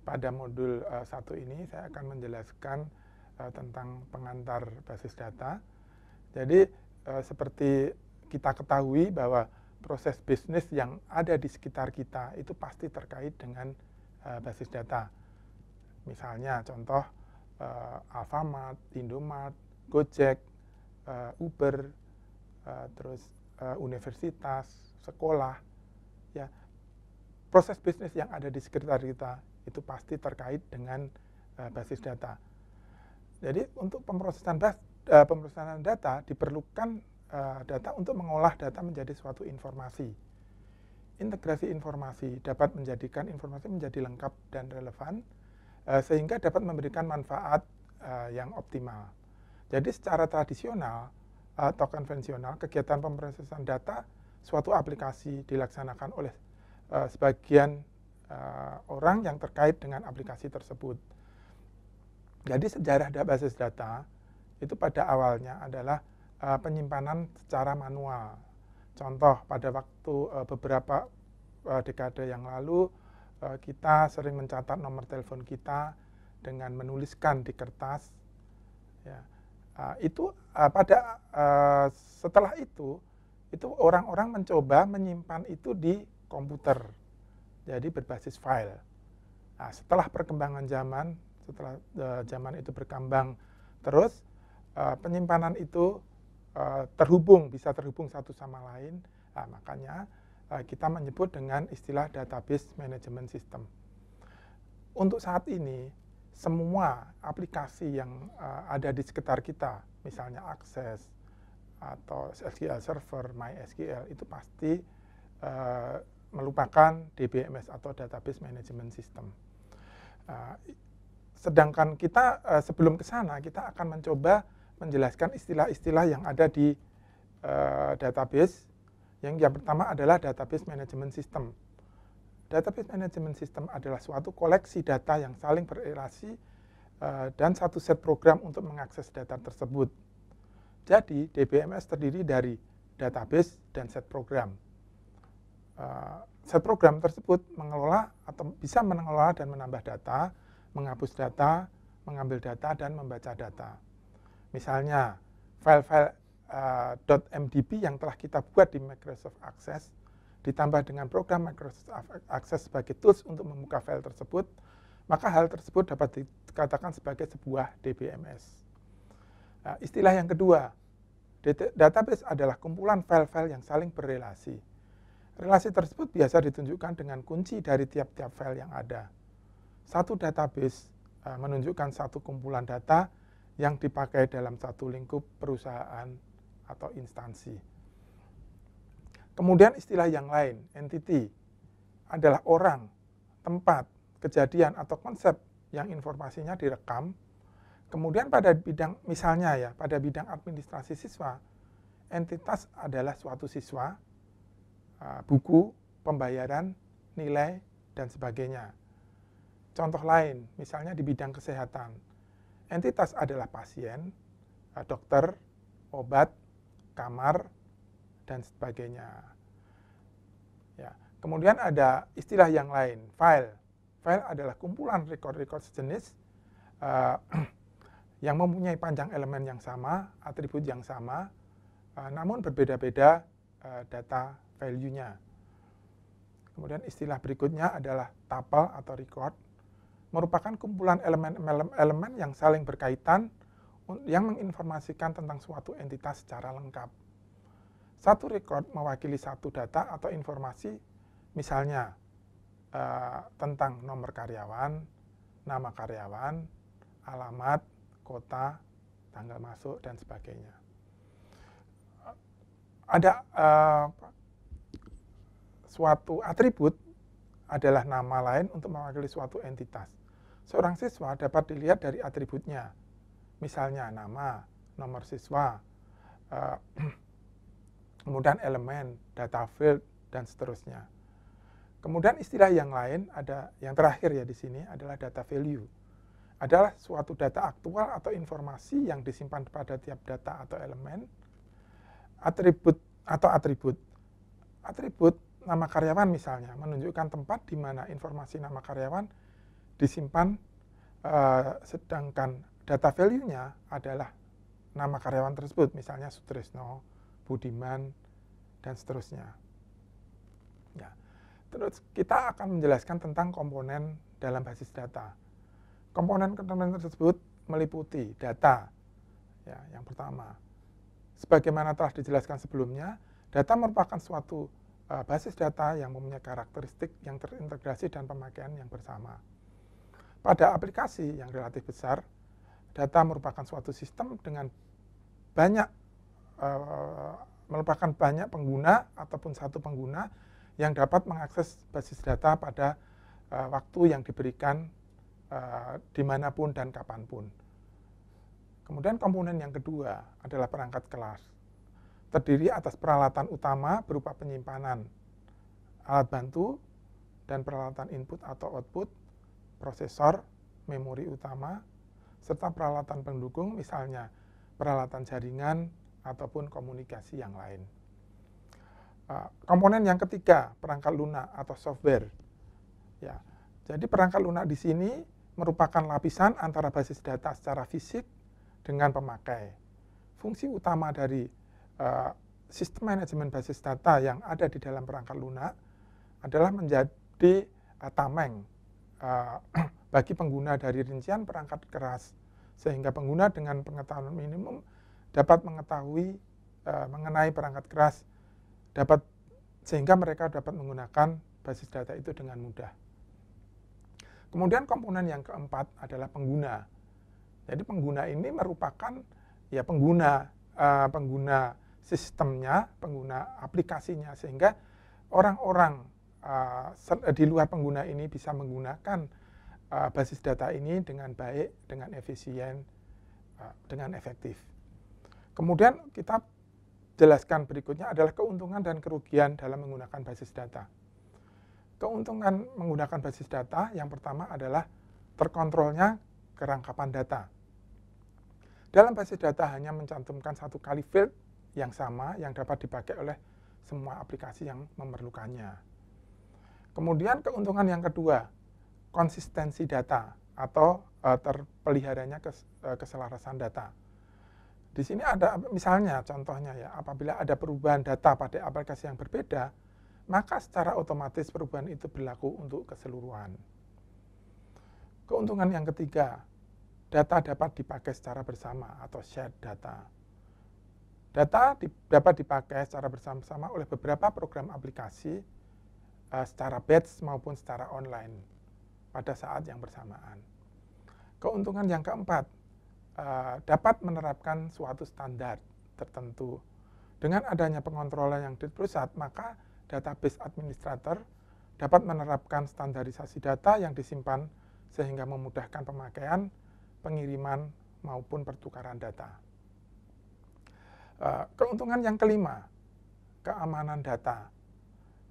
pada modul 1 ini saya akan menjelaskan tentang pengantar basis data. Jadi seperti kita ketahui bahwa proses bisnis yang ada di sekitar kita itu pasti terkait dengan basis data. Misalnya contoh Alfamart, Indomart, Gojek, Uber, terus universitas, sekolah, ya, proses bisnis yang ada di sekitar kita itu pasti terkait dengan basis data. Jadi untuk pemrosesan data diperlukan data untuk mengolah data menjadi suatu informasi. Integrasi informasi dapat menjadikan informasi menjadi lengkap dan relevan sehingga dapat memberikan manfaat yang optimal. Jadi secara tradisional atau konvensional, kegiatan pemrosesan data suatu aplikasi dilaksanakan oleh sebagian orang yang terkait dengan aplikasi tersebut. Jadi sejarah basis data itu pada awalnya adalah penyimpanan secara manual. Contoh pada waktu beberapa dekade yang lalu kita sering mencatat nomor telepon kita dengan menuliskan di kertas. Ya, setelah itu orang-orang mencoba menyimpan itu di komputer, jadi berbasis file. Nah, setelah perkembangan zaman, setelah zaman itu berkembang terus, penyimpanan itu bisa terhubung satu sama lain. Nah, makanya kita menyebut dengan istilah database management system. Untuk saat ini, semua aplikasi yang ada di sekitar kita, misalnya Access atau SQL Server, MySQL, itu pasti merupakan DBMS atau Database Management System. Sedangkan kita sebelum ke sana, kita akan mencoba menjelaskan istilah-istilah yang ada di database. Yang pertama adalah Database Management System. Database Management System adalah suatu koleksi data yang saling berrelasi dan satu set program untuk mengakses data tersebut. Jadi DBMS terdiri dari database dan set program. Set program tersebut mengelola atau bisa mengelola dan menambah data, menghapus data, mengambil data, dan membaca data. Misalnya file-file .mdb yang telah kita buat di Microsoft Access ditambah dengan program Microsoft Access sebagai tools untuk membuka file tersebut, maka hal tersebut dapat dikatakan sebagai sebuah DBMS. Nah, istilah yang kedua, database adalah kumpulan file-file yang saling berrelasi. Relasi tersebut biasa ditunjukkan dengan kunci dari tiap-tiap file yang ada. Satu database menunjukkan satu kumpulan data yang dipakai dalam satu lingkup perusahaan atau instansi. Kemudian istilah yang lain, entity, adalah orang, tempat, kejadian, atau konsep yang informasinya direkam. Kemudian pada bidang, misalnya ya, pada bidang administrasi siswa, entitas adalah suatu siswa, buku, pembayaran, nilai, dan sebagainya. Contoh lain, misalnya di bidang kesehatan, entitas adalah pasien, dokter, obat, kamar, dan sebagainya. Ya. Kemudian ada istilah yang lain, file. File adalah kumpulan record-record sejenis yang mempunyai panjang elemen yang sama, atribut yang sama, namun berbeda-beda data value-nya. Kemudian istilah berikutnya adalah tuple atau record, merupakan kumpulan elemen yang saling berkaitan yang menginformasikan tentang suatu entitas secara lengkap. Satu record mewakili satu data atau informasi, misalnya tentang nomor karyawan, nama karyawan, alamat, kota, tanggal masuk, dan sebagainya. Ada suatu atribut adalah nama lain untuk mewakili suatu entitas. Seorang siswa dapat dilihat dari atributnya, misalnya nama, nomor siswa, kemudian elemen, data field, dan seterusnya. Kemudian istilah yang lain ada yang terakhir ya di sini adalah data value. Adalah suatu data aktual atau informasi yang disimpan pada tiap data atau elemen. Atribut atau atribut. Atribut nama karyawan misalnya menunjukkan tempat di mana informasi nama karyawan disimpan, sedangkan data value-nya adalah nama karyawan tersebut, misalnya Sutrisno, Budiman, dan seterusnya. Ya. Terus kita akan menjelaskan tentang komponen dalam basis data. Komponen-komponen tersebut meliputi data, ya, yang pertama. Sebagaimana telah dijelaskan sebelumnya, data merupakan suatu basis data yang mempunyai karakteristik yang terintegrasi dan pemakaian yang bersama. Pada aplikasi yang relatif besar, data merupakan suatu sistem dengan merupakan banyak pengguna ataupun satu pengguna yang dapat mengakses basis data pada waktu yang diberikan dimanapun dan kapanpun. Kemudian komponen yang kedua adalah perangkat kelas. Terdiri atas peralatan utama berupa penyimpanan alat bantu dan peralatan input atau output, prosesor, memori utama, serta peralatan pendukung misalnya peralatan jaringan ataupun komunikasi yang lain. Komponen yang ketiga, perangkat lunak atau software. Ya, jadi perangkat lunak di sini merupakan lapisan antara basis data secara fisik dengan pemakai. Fungsi utama dari sistem manajemen basis data yang ada di dalam perangkat lunak adalah menjadi tameng bagi pengguna dari rincian perangkat keras, sehingga pengguna dengan pengetahuan minimum dapat mengetahui mengenai perangkat keras, sehingga mereka dapat menggunakan basis data itu dengan mudah. Kemudian komponen yang keempat adalah pengguna. Jadi pengguna ini merupakan ya pengguna sistemnya, pengguna aplikasinya, sehingga orang-orang di luar pengguna ini bisa menggunakan basis data ini dengan baik, dengan efisien, dengan efektif. Kemudian kita jelaskan berikutnya adalah keuntungan dan kerugian dalam menggunakan basis data. Keuntungan menggunakan basis data yang pertama adalah terkontrolnya kerangkapan data. Dalam basis data hanya mencantumkan satu kali field yang sama yang dapat dipakai oleh semua aplikasi yang memerlukannya. Kemudian keuntungan yang kedua, konsistensi data atau terpeliharanya keselarasan data. Di sini ada misalnya contohnya ya, apabila ada perubahan data pada aplikasi yang berbeda, maka secara otomatis perubahan itu berlaku untuk keseluruhan. Keuntungan yang ketiga, data dapat dipakai secara bersama atau shared data. Data dapat dipakai secara bersama-sama oleh beberapa program aplikasi secara batch maupun secara online pada saat yang bersamaan. Keuntungan yang keempat, dapat menerapkan suatu standar tertentu. Dengan adanya pengontrolan yang dipusat, maka database administrator dapat menerapkan standarisasi data yang disimpan sehingga memudahkan pemakaian, pengiriman, maupun pertukaran data. Keuntungan yang kelima, keamanan data.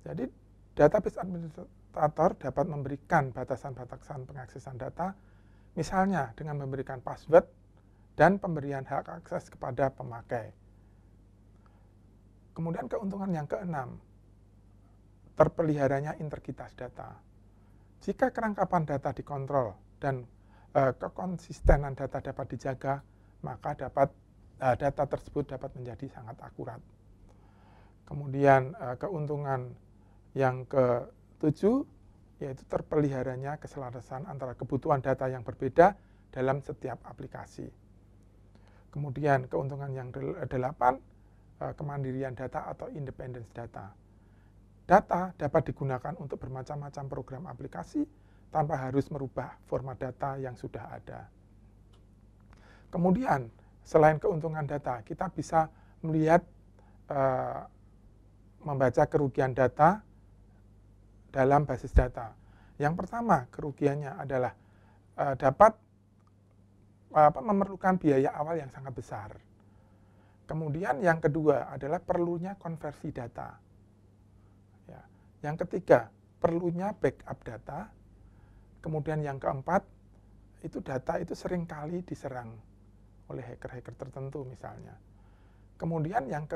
Jadi database administrator dapat memberikan batasan-batasan pengaksesan data, misalnya dengan memberikan password dan pemberian hak akses kepada pemakai. Kemudian keuntungan yang keenam, terpeliharanya integritas data. Jika kerangkapan data dikontrol dan kekonsistenan data dapat dijaga, maka data tersebut dapat menjadi sangat akurat. Kemudian keuntungan yang ketujuh, yaitu terpeliharanya keselarasan antara kebutuhan data yang berbeda dalam setiap aplikasi. Kemudian keuntungan yang delapan, kemandirian data atau independence data. Data dapat digunakan untuk bermacam-macam program aplikasi tanpa harus merubah format data yang sudah ada. Kemudian, selain keuntungan data, kita bisa melihat membaca kerugian data dalam basis data. Yang pertama, kerugiannya adalah dapat memerlukan biaya awal yang sangat besar. Kemudian yang kedua adalah perlunya konversi data. Ya. Yang ketiga, perlunya backup data. Kemudian yang keempat, itu data itu seringkali diserang oleh hacker-hacker tertentu misalnya. Kemudian yang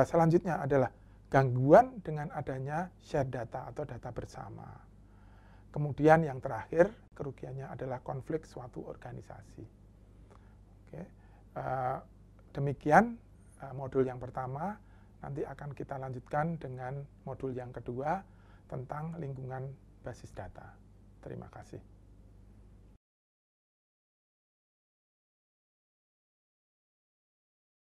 selanjutnya adalah gangguan dengan adanya shared data atau data bersama. Kemudian yang terakhir, kerugiannya adalah konflik suatu organisasi. Oke. Demikian modul yang pertama, nanti akan kita lanjutkan dengan modul yang kedua tentang lingkungan basis data. Terima kasih.